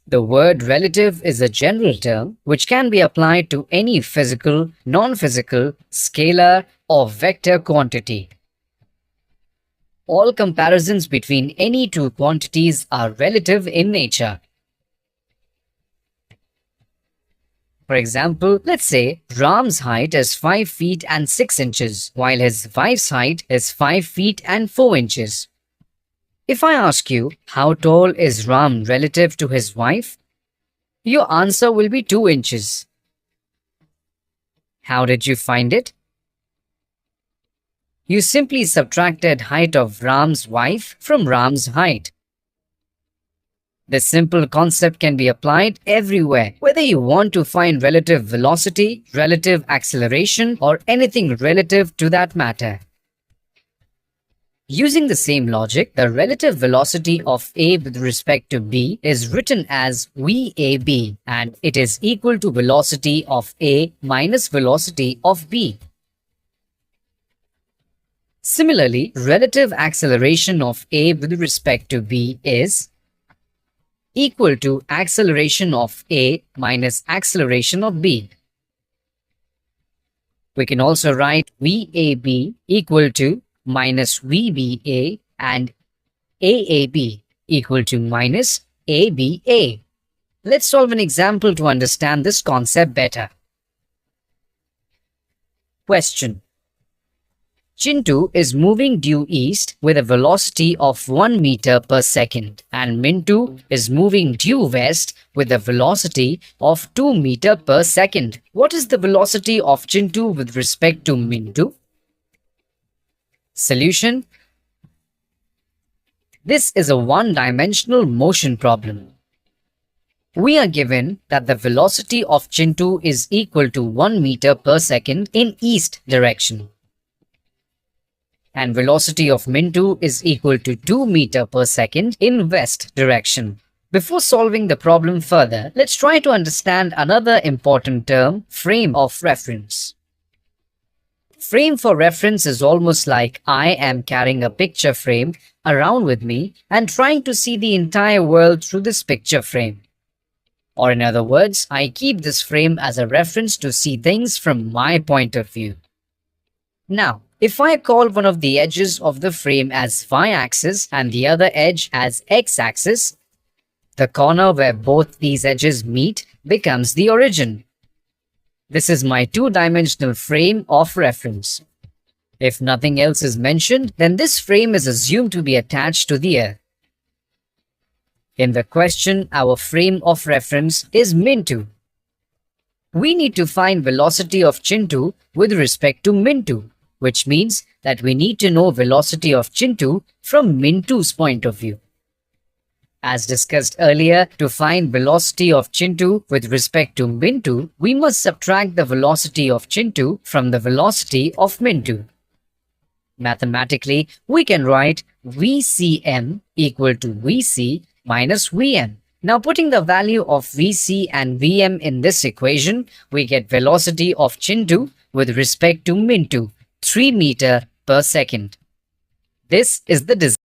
The word relative is a general term which can be applied to any physical, non-physical, scalar, or vector quantity. All comparisons between any two quantities are relative in nature. For example, let's say Ram's height is 5 feet and 6 inches, while his wife's height is 5 feet and 4 inches. If I ask you, how tall is Ram relative to his wife? Your answer will be 2 inches. How did you find it? You simply subtracted height of Ram's wife from Ram's height. This simple concept can be applied everywhere, whether you want to find relative velocity, relative acceleration, or anything relative to that matter. Using the same logic, the relative velocity of A with respect to B is written as VAB, and it is equal to velocity of A minus velocity of B. Similarly, relative acceleration of A with respect to B is equal to acceleration of A minus acceleration of B. We can also write VAB equal to minus VBA and AAB equal to minus ABA. Let's solve an example to understand this concept better. Question: Chintu is moving due east with a velocity of 1 meter per second, and Mintu is moving due west with a velocity of 2 meter per second. What is the velocity of Chintu with respect to Mintu? Solution: this is a one-dimensional motion problem. We are given that the velocity of Chintu is equal to 1 meter per second in east direction, and velocity of Mintu is equal to 2 meter per second in west direction. Before solving the problem further, let's try to understand another important term, frame of reference. Frame for reference is almost like I am carrying a picture frame around with me and trying to see the entire world through this picture frame. Or in other words, I keep this frame as a reference to see things from my point of view. Now, if I call one of the edges of the frame as y-axis and the other edge as x-axis, the corner where both these edges meet becomes the origin. This is my two-dimensional frame of reference. If nothing else is mentioned, then this frame is assumed to be attached to the earth. In the question, our frame of reference is Mintu. We need to find velocity of Chintu with respect to Mintu, which means that we need to know velocity of Chintu from Mintu's point of view. As discussed earlier, to find velocity of Chintu with respect to Mintu, we must subtract the velocity of Chintu from the velocity of Mintu. Mathematically, we can write VCM equal to VC minus Vm. Now putting the value of Vc and Vm in this equation, we get velocity of Chintu with respect to Mintu, 3 meter per second. This is the design.